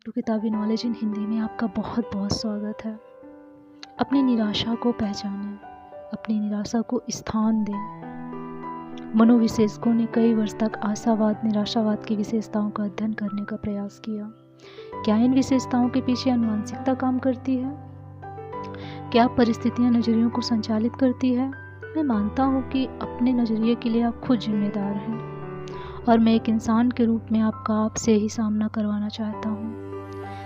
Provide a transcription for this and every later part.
To किताबी knowledge in Hindi में आपका बहुत बहुत स्वागत है। अपनी निराशा को पहचानें, अपनी निराशा को स्थान दें। मनोविशेषज्ञों ने कई वर्ष तक आशावाद निराशावाद की विशेषताओं का अध्ययन करने का प्रयास किया। क्या इन विशेषताओं के पीछे अनुवांशिकता काम करती है? क्या परिस्थितियां नज़रियों को संचालित करती है? मैं मानता हूँ कि अपने नज़रिए के लिए आप खुद जिम्मेदार हैं और मैं एक इंसान के रूप में आपसे ही सामना करवाना चाहता हूँ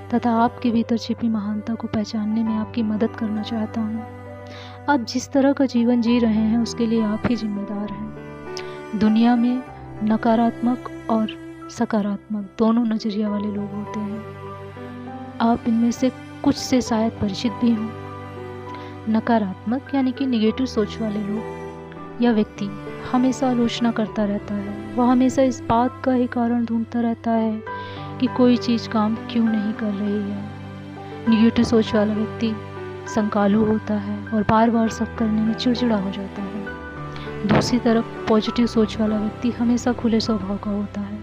तथा आपके भीतर छिपी महानता को पहचानने में आपकी मदद करना चाहता हूँ। आप जिस तरह का जीवन जी रहे हैं उसके लिए आप ही जिम्मेदार हैं। दुनिया में नकारात्मक और सकारात्मक दोनों नज़रिया वाले लोग होते हैं। आप इनमें से कुछ से शायद परिचित भी हों। नकारात्मक यानी कि निगेटिव सोच वाले लोग या व्यक्ति हमेशा आलोचना करता रहता है। वह हमेशा इस बात का ही कारण ढूंढता रहता है कि कोई चीज़ काम क्यों नहीं कर रही है। निगेटिव सोच वाला व्यक्ति संकालू होता है और बार बार सब करने में चिड़चिड़ा हो जाता है। दूसरी तरफ पॉजिटिव सोच वाला व्यक्ति हमेशा खुले स्वभाव का होता है।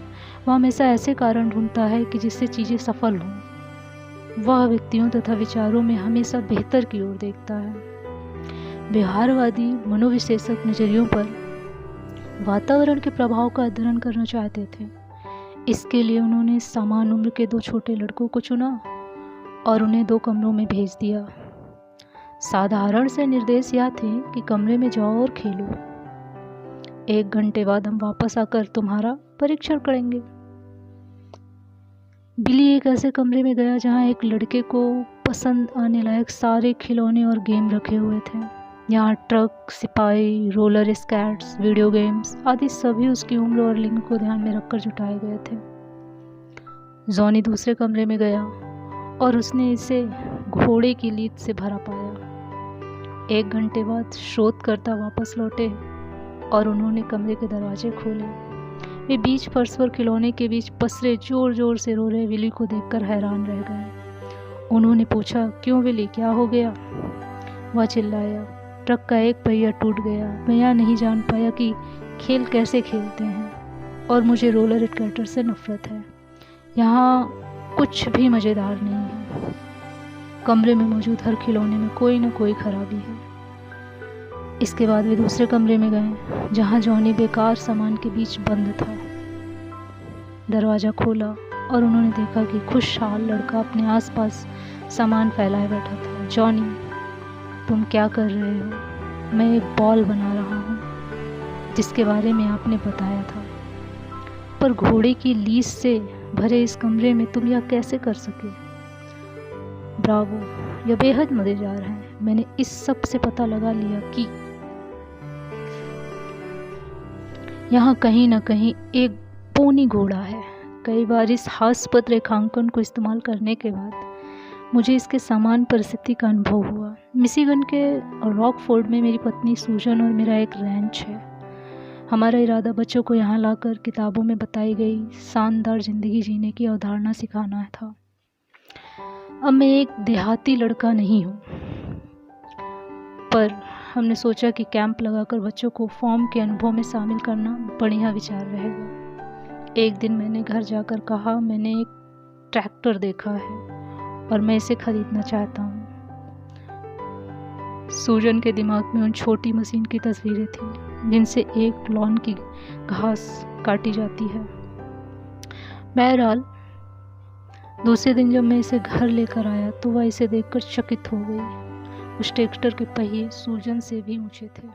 वह हमेशा ऐसे कारण ढूंढता है कि जिससे चीज़ें सफल हों। वह व्यक्तियों तथा विचारों में हमेशा बेहतर की ओर देखता है। व्यवहारवादी मनोविशेषज्ञ नज़रियों पर वातावरण के प्रभाव का अध्ययन करना चाहते थे। इसके लिए उन्होंने समान उम्र के दो छोटे लड़कों को चुना और उन्हें दो कमरों में भेज दिया। साधारण से निर्देश यह थे कि कमरे में जाओ और खेलो। 1 घंटे बाद हम वापस आकर तुम्हारा परीक्षण करेंगे। बिली एक ऐसे कमरे में गया जहां एक लड़के को पसंद आने लायक सारे खिलौने और गेम रखे हुए थे। यहाँ ट्रक, सिपाही, रोलर स्केट्स, वीडियो गेम्स आदि सभी उसकी उम्र और लिंग को ध्यान में रखकर जुटाए गए थे। जॉनी दूसरे कमरे में गया और उसने इसे घोड़े की लीद से भरा पाया। 1 घंटे बाद शोधकर्ता वापस लौटे और उन्होंने कमरे के दरवाजे खोले। वे बीच फर्श पर खिलौने के बीच पसरे जोर जोर से रो रहे विली को देखकर हैरान रह गए। उन्होंने पूछा, क्यों विली, क्या हो गया? वह चिल्लाया, ट्रक का एक पहिया टूट गया। मैं यह नहीं जान पाया कि खेल कैसे खेलते हैं और मुझे रोलर स्केटर से नफरत है। यहाँ कुछ भी मज़ेदार नहीं है। कमरे में मौजूद हर खिलौने में कोई न कोई खराबी है। इसके बाद वे दूसरे कमरे में गए जहाँ जॉनी बेकार सामान के बीच बंद था। दरवाज़ा खोला और उन्होंने देखा कि खुशहाल लड़का अपने आसपास सामान फैलाए बैठा था। जॉनी, तुम क्या कर रहे हो? मैं एक बॉल बना रहा हूँ जिसके बारे में आपने बताया था, पर घोड़े की लीस से भरे इस कमरे में तुम यह कैसे कर सके? ब्रावो, यह बेहद मज़ेदार है। मैंने इस सब से पता लगा लिया कि यहाँ कहीं ना कहीं एक पोनी घोड़ा है। कई बार इस हास्यास्पद रेखांकन को इस्तेमाल करने के बाद मुझे इसके समान परिस्थिति का अनुभव हुआ। मिशिगन के रॉकफोर्ड में मेरी पत्नी सूजन और मेरा एक रैंच है। हमारा इरादा बच्चों को यहाँ लाकर किताबों में बताई गई शानदार ज़िंदगी जीने की अवधारणा सिखाना था। अब मैं एक देहाती लड़का नहीं हूँ, पर हमने सोचा कि कैंप लगाकर बच्चों को फॉर्म के अनुभव में शामिल करना बढ़िया विचार रहेगा। एक दिन मैंने घर जाकर कहा, मैंने एक ट्रैक्टर देखा है और मैं इसे खरीदना चाहता हूँ। सूजन के दिमाग में उन छोटी मशीन की तस्वीरें थीं जिनसे एक लॉन की घास काटी जाती है। बहरहाल दूसरे दिन जब मैं इसे घर लेकर आया तो वह इसे देखकर चकित हो गई। उस ट्रैक्टर के पहिए सूजन से भी ऊंचे थे।